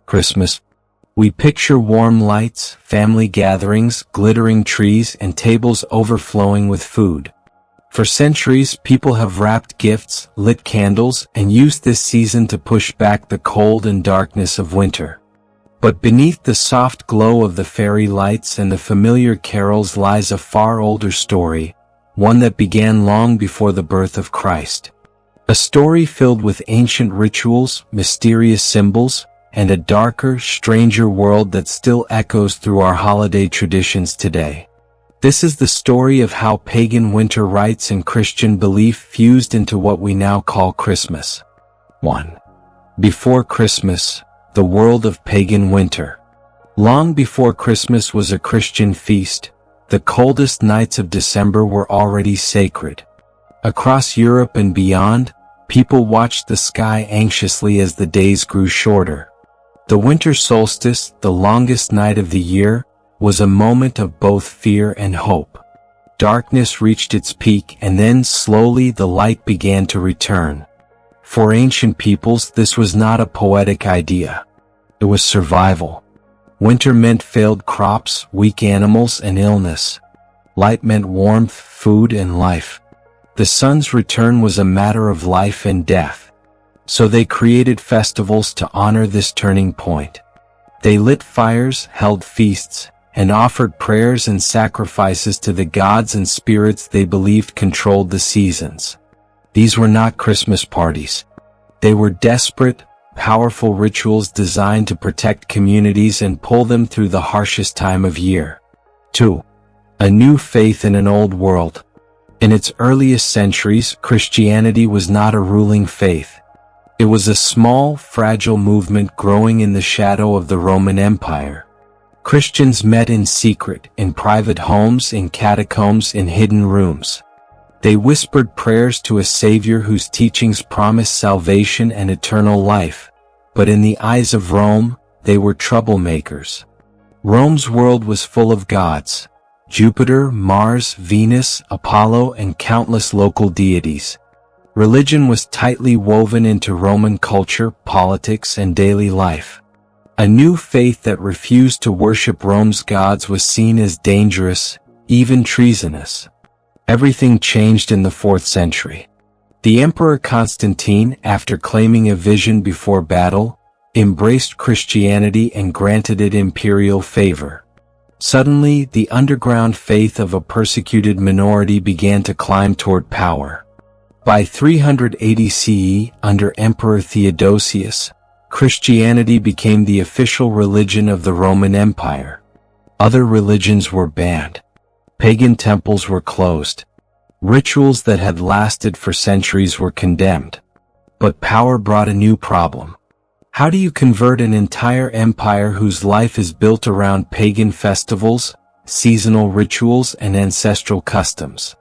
Christmas. We picture warm lights, family gatherings, glittering trees, and tables overflowing with food. For centuries, people have wrapped gifts, lit candles, and used this season to push back the cold and darkness of winter. But beneath the soft glow of the fairy lights and the familiar carols lies a far older story, one that began long before the birth of Christ. A story filled with ancient rituals, mysterious symbols, and a darker, stranger world that still echoes through our holiday traditions today. This is the story of how pagan winter rites and Christian belief fused into what we now call Christmas. 1. Before Christmas, the world of pagan winter. Long before Christmas was a Christian feast, the coldest nights of December were already sacred. Across Europe and beyond, people watched the sky anxiously as the days grew shorter. The winter solstice, the longest night of the year, was a moment of both fear and hope. Darkness reached its peak, and then slowly the light began to return. For ancient peoples, this was not a poetic idea. It was survival. Winter meant failed crops, weak animals, and illness. Light meant warmth, food, and life. The sun's return was a matter of life and death. So they created festivals to honor this turning point. They lit fires, held feasts, and offered prayers and sacrifices to the gods and spirits they believed controlled the seasons. These were not Christmas parties. They were desperate, powerful rituals designed to protect communities and pull them through the harshest time of year. 2. A new faith in an old world. In its earliest centuries, Christianity was not a ruling faith. It was a small, fragile movement growing in the shadow of the Roman Empire. Christians met in secret, in private homes, in catacombs, in hidden rooms. They whispered prayers to a Savior whose teachings promised salvation and eternal life. But in the eyes of Rome, they were troublemakers. Rome's world was full of gods: Jupiter, Mars, Venus, Apollo, and countless local deities. Religion was tightly woven into Roman culture, politics, and daily life. A new faith that refused to worship Rome's gods was seen as dangerous, even treasonous. Everything changed in the 4th century. The Emperor Constantine, after claiming a vision before battle, embraced Christianity and granted it imperial favor. Suddenly, the underground faith of a persecuted minority began to climb toward power. By 380 CE, under Emperor Theodosius, Christianity became the official religion of the Roman Empire. Other religions were banned. Pagan temples were closed. Rituals that had lasted for centuries were condemned. But power brought a new problem. How do you convert an entire empire whose life is built around pagan festivals, seasonal rituals, and ancestral customs?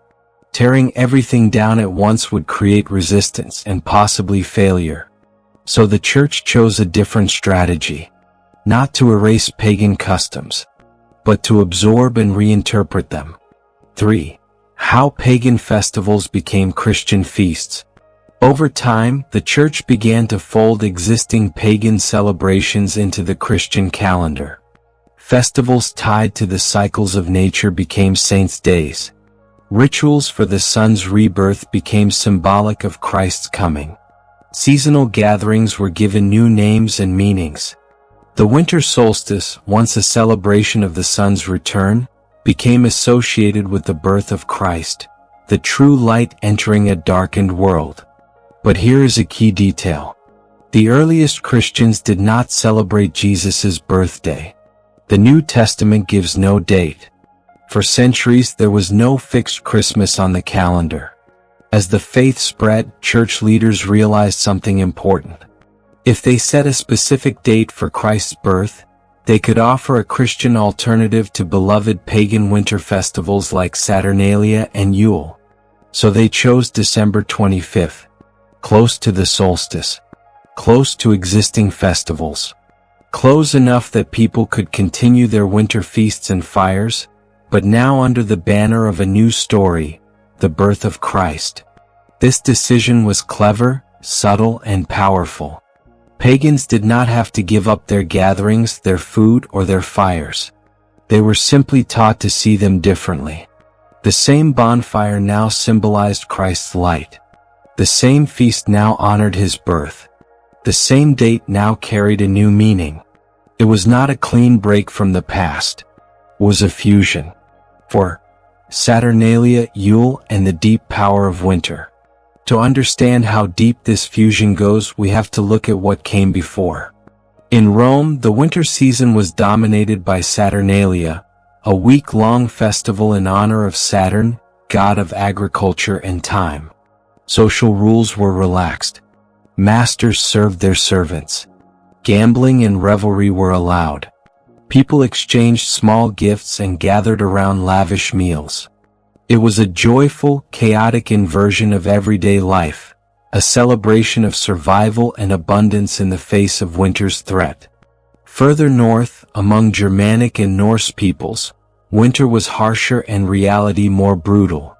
Tearing everything down at once would create resistance and possibly failure. So the church chose a different strategy. Not to erase pagan customs, but to absorb and reinterpret them. 3. How pagan festivals became Christian feasts. Over time, the church began to fold existing pagan celebrations into the Christian calendar. Festivals tied to the cycles of nature became saints' days. Rituals for the sun's rebirth became symbolic of Christ's coming. Seasonal gatherings were given new names and meanings. The winter solstice, once a celebration of the sun's return, became associated with the birth of Christ, the true light entering a darkened world. But here is a key detail. The earliest Christians did not celebrate Jesus' birthday. The New Testament gives no date. For centuries, there was no fixed Christmas on the calendar. As the faith spread, church leaders realized something important. If they set a specific date for Christ's birth, they could offer a Christian alternative to beloved pagan winter festivals like Saturnalia and Yule. So they chose December 25th, close to the solstice, close to existing festivals, close enough that people could continue their winter feasts and fires, but now under the banner of a new story, the birth of Christ. This decision was clever, subtle, and powerful. Pagans did not have to give up their gatherings, their food, or their fires. They were simply taught to see them differently. The same bonfire now symbolized Christ's light. The same feast now honored his birth. The same date now carried a new meaning. It was not a clean break from the past. It was a fusion. For Saturnalia, Yule, and the deep power of winter. To understand how deep this fusion goes, we have to look at what came before. In Rome, the winter season was dominated by Saturnalia, a week-long festival in honor of Saturn, god of agriculture and time. Social rules were relaxed. Masters served their servants. Gambling and revelry were allowed. People exchanged small gifts and gathered around lavish meals. It was a joyful, chaotic inversion of everyday life, a celebration of survival and abundance in the face of winter's threat. Further north, among Germanic and Norse peoples, winter was harsher and reality more brutal.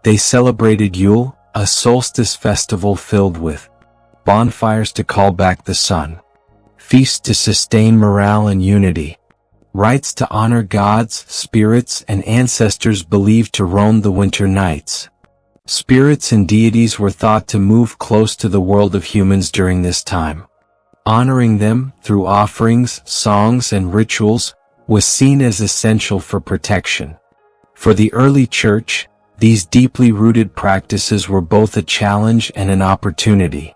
They celebrated Yule, a solstice festival filled with bonfires to call back the sun, feasts to sustain morale and unity, rites to honor gods, spirits, and ancestors believed to roam the winter nights. Spirits and deities were thought to move close to the world of humans during this time. Honoring them, through offerings, songs, and rituals, was seen as essential for protection. For the early church, these deeply rooted practices were both a challenge and an opportunity.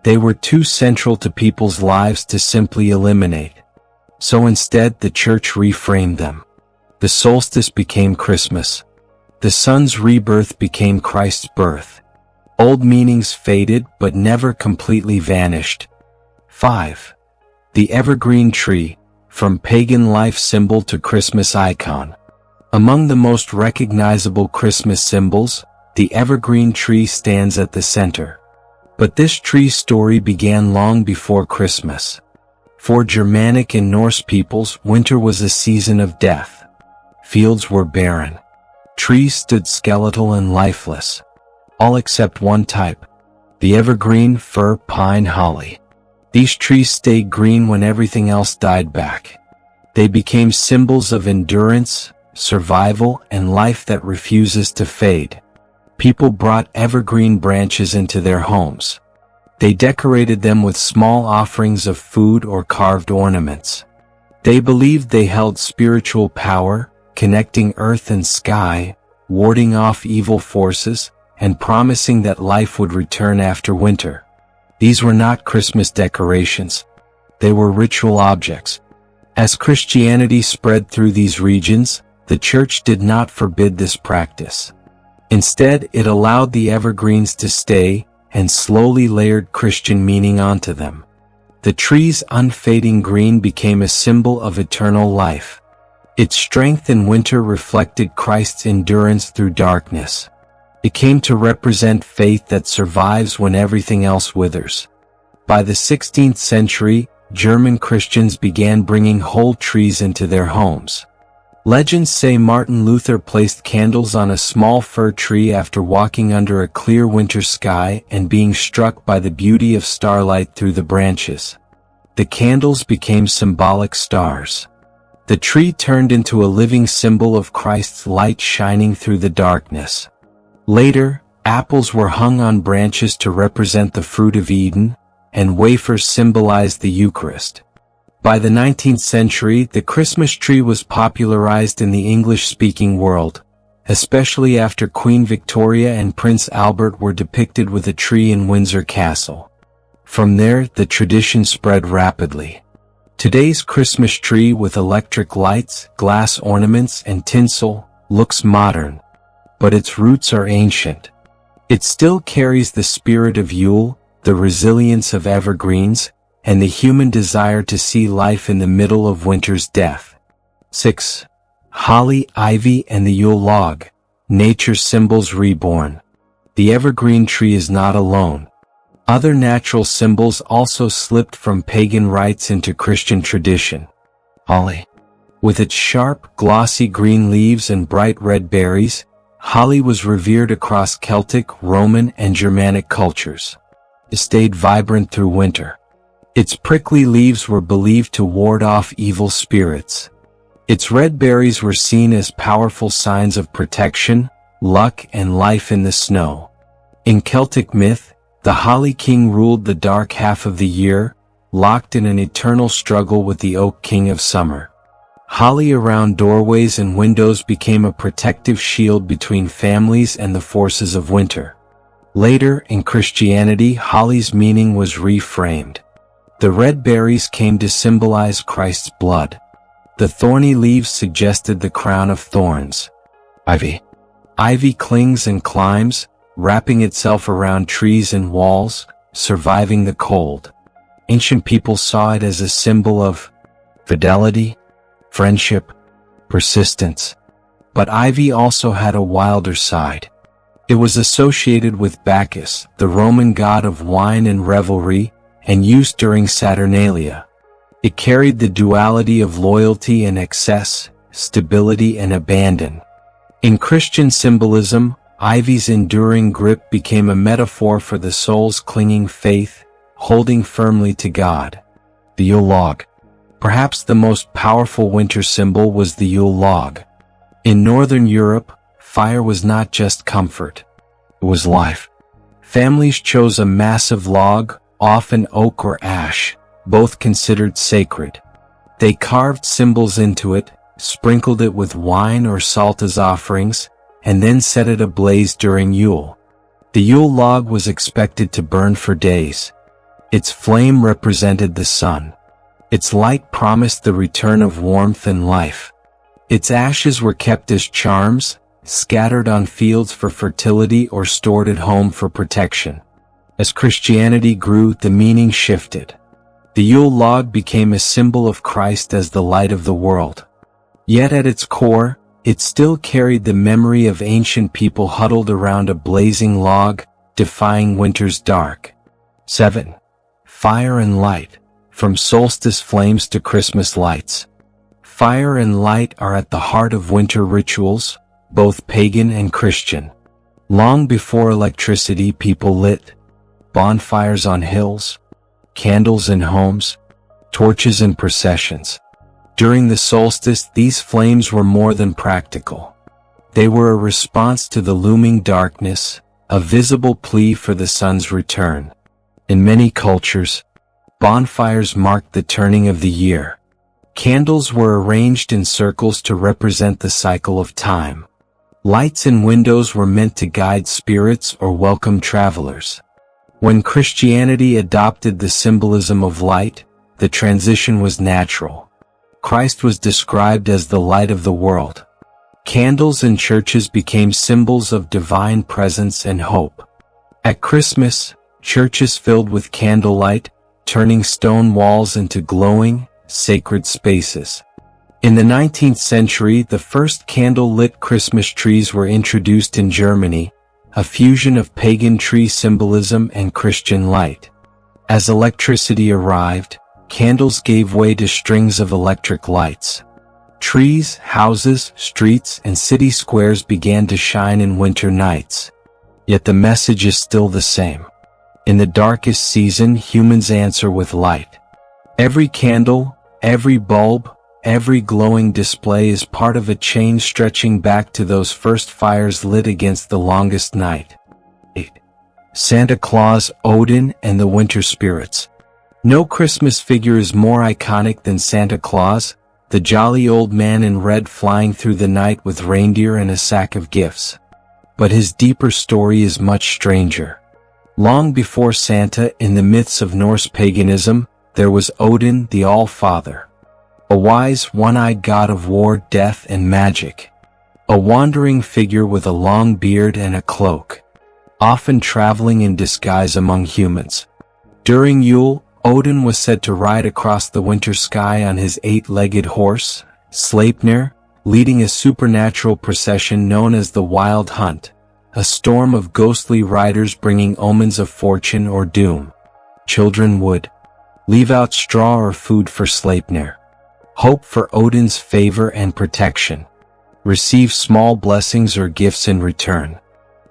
They were too central to people's lives to simply eliminate. So instead, the church reframed them. The solstice became Christmas. The sun's rebirth became Christ's birth. Old meanings faded but never completely vanished. 5. The evergreen tree, from pagan life symbol to Christmas icon. Among the most recognizable Christmas symbols, the evergreen tree stands at the center. But this tree's story began long before Christmas. For Germanic and Norse peoples, winter was a season of death. Fields were barren. Trees stood skeletal and lifeless. All except one type. The evergreen, fir, pine, holly. These trees stayed green when everything else died back. They became symbols of endurance, survival, and life that refuses to fade. People brought evergreen branches into their homes. They decorated them with small offerings of food or carved ornaments. They believed they held spiritual power, connecting earth and sky, warding off evil forces, and promising that life would return after winter. These were not Christmas decorations. They were ritual objects. As Christianity spread through these regions, the church did not forbid this practice. Instead, it allowed the evergreens to stay, and slowly layered Christian meaning onto them. The tree's unfading green became a symbol of eternal life. Its strength in winter reflected Christ's endurance through darkness. It came to represent faith that survives when everything else withers. By the 16th century, German Christians began bringing whole trees into their homes. Legends say Martin Luther placed candles on a small fir tree after walking under a clear winter sky and being struck by the beauty of starlight through the branches. The candles became symbolic stars. The tree turned into a living symbol of Christ's light shining through the darkness. Later, apples were hung on branches to represent the fruit of Eden, and wafers symbolized the Eucharist. By the 19th century, the Christmas tree was popularized in the English-speaking world, especially after Queen Victoria and Prince Albert were depicted with a tree in Windsor Castle. From there, the tradition spread rapidly. Today's Christmas tree with electric lights, glass ornaments, and tinsel looks modern, but its roots are ancient. It still carries the spirit of Yule, the resilience of evergreens, and the human desire to see life in the middle of winter's death. 6. Holly, ivy, and the Yule log, nature symbols reborn. The evergreen tree is not alone. Other natural symbols also slipped from pagan rites into Christian tradition. Holly. With its sharp, glossy green leaves and bright red berries, holly was revered across Celtic, Roman, and Germanic cultures. It stayed vibrant through winter. Its prickly leaves were believed to ward off evil spirits. Its red berries were seen as powerful signs of protection, luck, and life in the snow. In Celtic myth, the Holly King ruled the dark half of the year, locked in an eternal struggle with the Oak King of summer. Holly around doorways and windows became a protective shield between families and the forces of winter. Later, in Christianity, holly's meaning was reframed. The red berries came to symbolize Christ's blood. The thorny leaves suggested the crown of thorns. Ivy clings and climbs, wrapping itself around trees and walls, surviving the cold. Ancient people saw it as a symbol of fidelity, friendship, persistence. But ivy also had a wilder side. It was associated with Bacchus, the Roman god of wine and revelry, and used during Saturnalia. It carried the duality of loyalty and excess, stability and abandon. In Christian symbolism, ivy's enduring grip became a metaphor for the soul's clinging faith, holding firmly to God. The Yule log. Perhaps the most powerful winter symbol was the Yule log. In Northern Europe, fire was not just comfort. It was life. Families chose a massive log, often oak or ash, both considered sacred. They carved symbols into it, sprinkled it with wine or salt as offerings, and then set it ablaze during Yule. The Yule log was expected to burn for days. Its flame represented the sun. Its light promised the return of warmth and life. Its ashes were kept as charms, scattered on fields for fertility or stored at home for protection. As Christianity grew, the meaning shifted. The Yule log became a symbol of Christ as the light of the world. Yet at its core, it still carried the memory of ancient people huddled around a blazing log, defying winter's dark. 7. Fire and light. From solstice flames to Christmas lights. Fire and light are at the heart of winter rituals, both pagan and Christian. Long before electricity, people lit bonfires on hills, candles in homes, torches in processions. During the solstice, these flames were more than practical. They were a response to the looming darkness, a visible plea for the sun's return. In many cultures, bonfires marked the turning of the year. Candles were arranged in circles to represent the cycle of time. Lights in windows were meant to guide spirits or welcome travelers. When Christianity adopted the symbolism of light, the transition was natural. Christ was described as the light of the world. Candles in churches became symbols of divine presence and hope. At Christmas, churches filled with candlelight, turning stone walls into glowing, sacred spaces. In the 19th century, the first candle-lit Christmas trees were introduced in Germany, a fusion of pagan tree symbolism and Christian light. As electricity arrived, candles gave way to strings of electric lights. Trees, houses, streets, and city squares began to shine in winter nights. Yet the message is still the same. In the darkest season, humans answer with light. Every candle, every bulb, every glowing display is part of a chain stretching back to those first fires lit against the longest night. 8. Santa Claus, Odin, and the Winter Spirits. No Christmas figure is more iconic than Santa Claus, the jolly old man in red flying through the night with reindeer and a sack of gifts. But his deeper story is much stranger. Long before Santa, in the myths of Norse paganism, there was Odin, the All-Father. A wise, one-eyed god of war, death, and magic. A wandering figure with a long beard and a cloak, often traveling in disguise among humans. During Yule, Odin was said to ride across the winter sky on his 8-legged horse, Sleipnir, leading a supernatural procession known as the Wild Hunt, a storm of ghostly riders bringing omens of fortune or doom. Children would leave out straw or food for Sleipnir, hope for Odin's favor and protection, receive small blessings or gifts in return.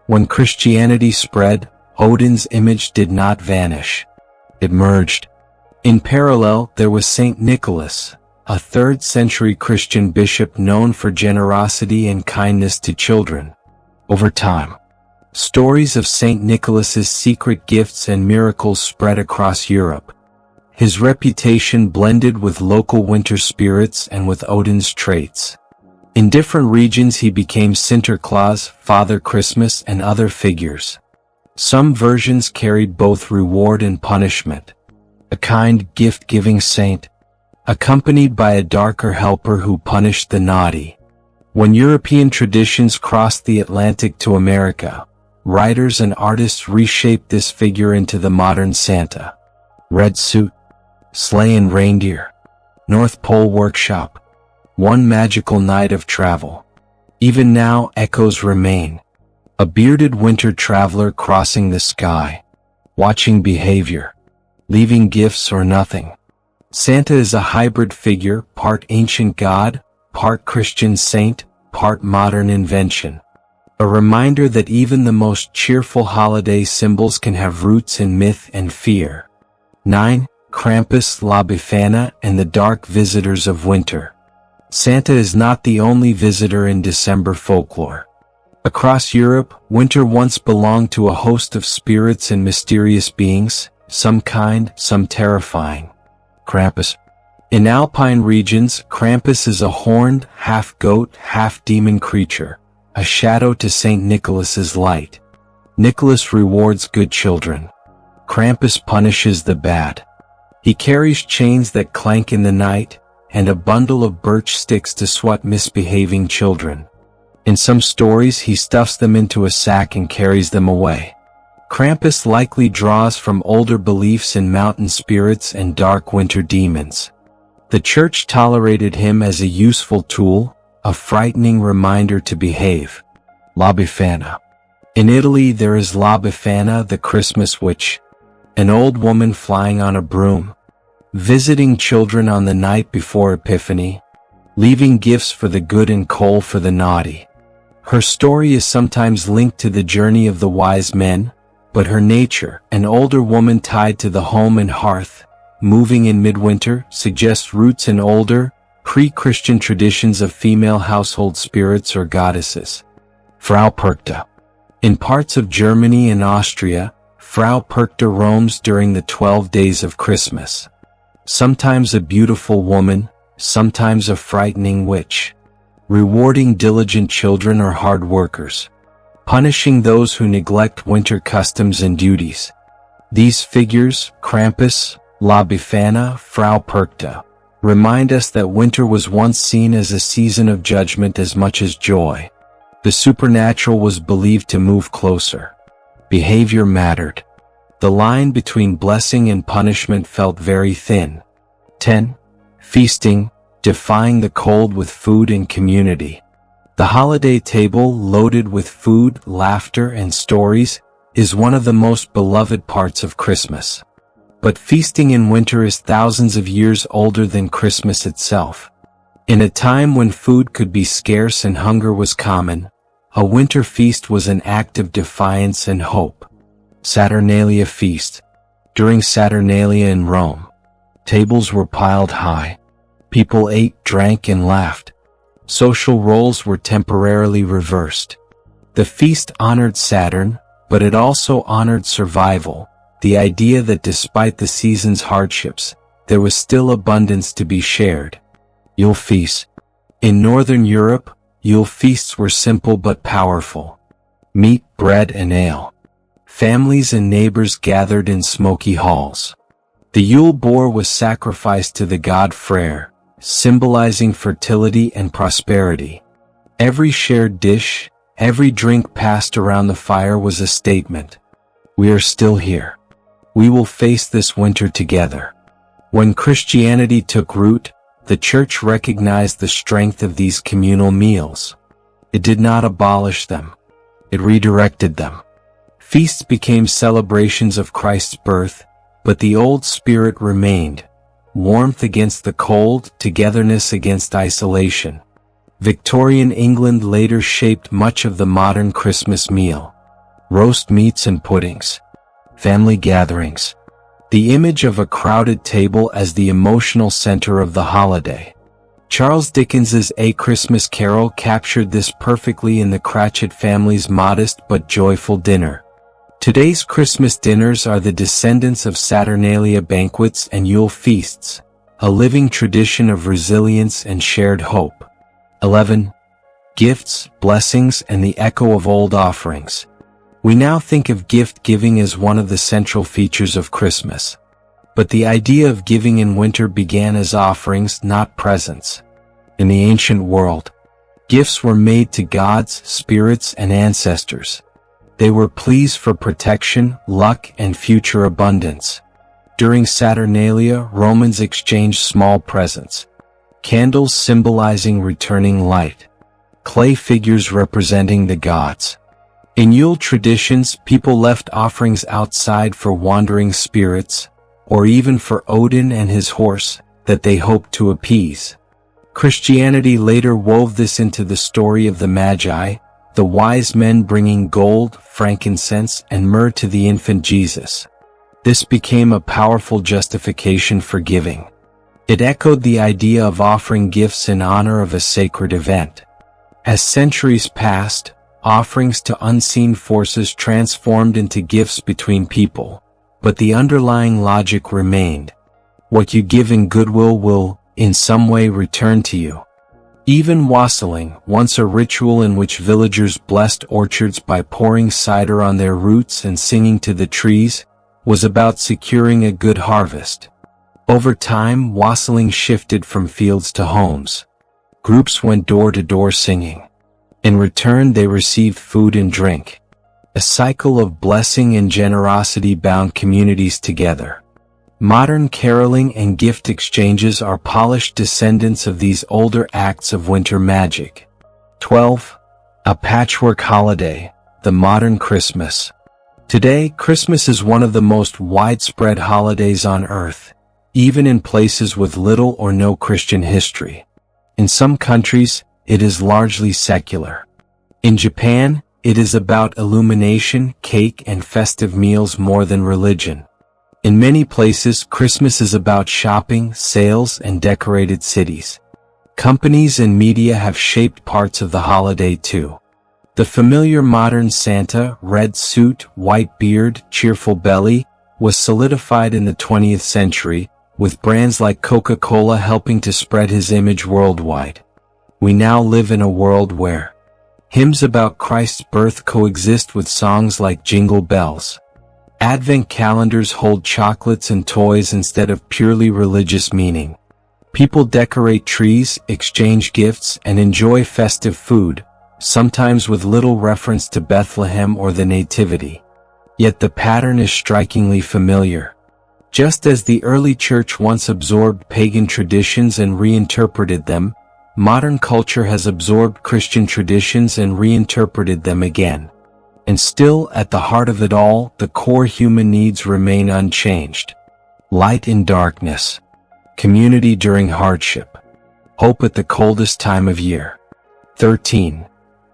When Christianity spread, Odin's image did not vanish. It merged. In parallel, there was Saint Nicholas, a 3rd century Christian bishop known for generosity and kindness to children. Over time, stories of Saint Nicholas's secret gifts and miracles spread across Europe. His reputation blended with local winter spirits and with Odin's traits. In different regions he became Sinterklaas, Father Christmas, and other figures. Some versions carried both reward and punishment. A kind gift-giving saint, accompanied by a darker helper who punished the naughty. When European traditions crossed the Atlantic to America, writers and artists reshaped this figure into the modern Santa. Red suit, sleigh and reindeer, North Pole workshop, one magical night of travel. Even now echoes remain. A bearded winter traveler crossing the sky, watching behavior, leaving gifts or nothing. Santa is a hybrid figure, part ancient god, part Christian saint, part modern invention. A reminder that even the most cheerful holiday symbols can have roots in myth and fear. 9. Krampus, La Befana, and the dark visitors of winter. Santa is not the only visitor in December folklore. Across Europe, winter once belonged to a host of spirits and mysterious beings, some kind, some terrifying. Krampus. In alpine regions, Krampus is a horned, half-goat, half-demon creature, a shadow to Saint Nicholas's light. Nicholas rewards good children. Krampus punishes the bad. He carries chains that clank in the night, and a bundle of birch sticks to swat misbehaving children. In some stories he stuffs them into a sack and carries them away. Krampus likely draws from older beliefs in mountain spirits and dark winter demons. The church tolerated him as a useful tool, a frightening reminder to behave. La Befana. In Italy there is La Befana, the Christmas witch, an old woman flying on a broom, visiting children on the night before Epiphany, leaving gifts for the good and coal for the naughty. Her story is sometimes linked to the journey of the wise men, but her nature, an older woman tied to the home and hearth, moving in midwinter, suggests roots in older, pre-Christian traditions of female household spirits or goddesses. Frau Perkta. In parts of Germany and Austria, Frau Perkta roams during the 12 days of Christmas. Sometimes a beautiful woman, sometimes a frightening witch, rewarding diligent children or hard workers, punishing those who neglect winter customs and duties. These figures, Krampus, La Befana, Frau Perkta, remind us that winter was once seen as a season of judgment as much as joy. The supernatural was believed to move closer. Behavior mattered. The line between blessing and punishment felt very thin. 10. Feasting, defying the cold with food and community. The holiday table, loaded with food, laughter, and stories, is one of the most beloved parts of Christmas. But feasting in winter is thousands of years older than Christmas itself. In a time when food could be scarce and hunger was common, a winter feast was an act of defiance and hope. Saturnalia feast. During Saturnalia in Rome, tables were piled high. People ate, drank, and laughed. Social roles were temporarily reversed. The feast honored Saturn, but it also honored survival, the idea that despite the season's hardships, there was still abundance to be shared. Yule feast. In Northern Europe, Yule feasts were simple but powerful. Meat, bread, and ale. Families and neighbors gathered in smoky halls. The Yule boar was sacrificed to the god Freyr, symbolizing fertility and prosperity. Every shared dish, every drink passed around the fire was a statement. We are still here. We will face this winter together. When Christianity took root, the church recognized the strength of these communal meals. It did not abolish them. It redirected them. Feasts became celebrations of Christ's birth, but the old spirit remained. Warmth against the cold, togetherness against isolation. Victorian England later shaped much of the modern Christmas meal. Roast meats and puddings. Family gatherings. the image of a crowded table as the emotional center of the holiday. Charles Dickens's A Christmas Carol captured this perfectly in the Cratchit family's modest but joyful dinner. Today's Christmas dinners are the descendants of Saturnalia banquets and Yule feasts, a living tradition of resilience and shared hope. 11. Gifts, blessings, and the echo of old offerings. We now think of gift-giving as one of the central features of Christmas. But the idea of giving in winter began as offerings, not presents. In the ancient world, gifts were made to gods, spirits, and ancestors. They were pleas for protection, luck, and future abundance. During Saturnalia, Romans exchanged small presents. Candles symbolizing returning light. Clay figures representing the gods. In Yule traditions, people left offerings outside for wandering spirits, or even for Odin and his horse, that they hoped to appease. Christianity later wove this into the story of the Magi, the wise men bringing gold, frankincense, and myrrh to the infant Jesus. This became a powerful justification for giving. It echoed the idea of offering gifts in honor of a sacred event. As centuries passed, offerings to unseen forces transformed into gifts between people, but the underlying logic remained. What you give in goodwill will, in some way, return to you. Even wassailing, once a ritual in which villagers blessed orchards by pouring cider on their roots and singing to the trees, was about securing a good harvest. Over time, wassailing shifted from fields to homes. Groups went door to door singing. In return, they received food and drink. A cycle of blessing and generosity bound communities together. Modern caroling and gift exchanges are polished descendants of these older acts of winter magic. 12. A patchwork holiday, the modern Christmas. Today, Christmas is one of the most widespread holidays on Earth, even in places with little or no Christian history. In some countries, it is largely secular. In Japan, it is about illumination, cake, and festive meals more than religion. In many places, Christmas is about shopping, sales, and decorated cities. Companies and media have shaped parts of the holiday too. The familiar modern Santa, red suit, white beard, cheerful belly, was solidified in the 20th century, with brands like Coca-Cola helping to spread his image worldwide. We now live in a world where hymns about Christ's birth coexist with songs like Jingle Bells. Advent calendars hold chocolates and toys instead of purely religious meaning. People decorate trees, exchange gifts, and enjoy festive food, sometimes with little reference to Bethlehem or the Nativity. Yet the pattern is strikingly familiar. Just as the early church once absorbed pagan traditions and reinterpreted them, modern culture has absorbed Christian traditions and reinterpreted them again. And still, at the heart of it all, the core human needs remain unchanged. Light in darkness. Community during hardship. Hope at the coldest time of year. 13.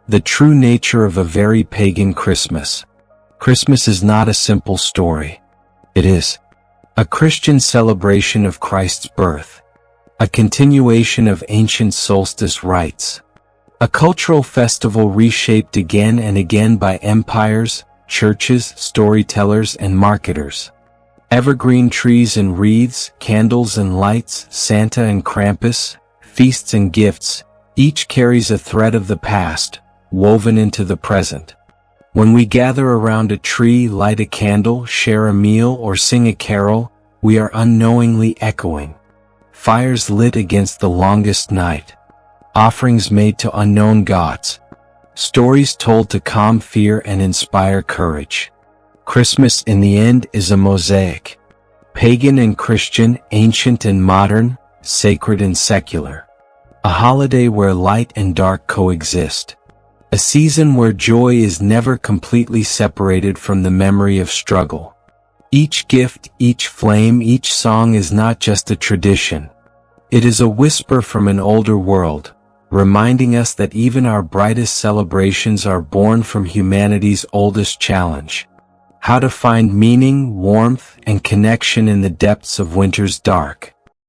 The true nature of a very pagan Christmas. Christmas is not a simple story. It is a Christian celebration of Christ's birth. A continuation of ancient solstice rites. A cultural festival reshaped again and again by empires, churches, storytellers, and marketers. Evergreen trees and wreaths, candles and lights, Santa and Krampus, feasts and gifts, each carries a thread of the past, woven into the present. When we gather around a tree, light a candle, share a meal, or sing a carol, we are unknowingly echoing. Fires lit against the longest night. Offerings made to unknown gods. Stories told to calm fear and inspire courage. Christmas in the end is a mosaic. Pagan and Christian, ancient and modern, sacred and secular. A holiday where light and dark coexist. A season where joy is never completely separated from the memory of struggle. Each gift, each flame, each song is not just a tradition. It is a whisper from an older world, reminding us that even our brightest celebrations are born from humanity's oldest challenge. How to find meaning, warmth, and connection in the depths of winter's dark.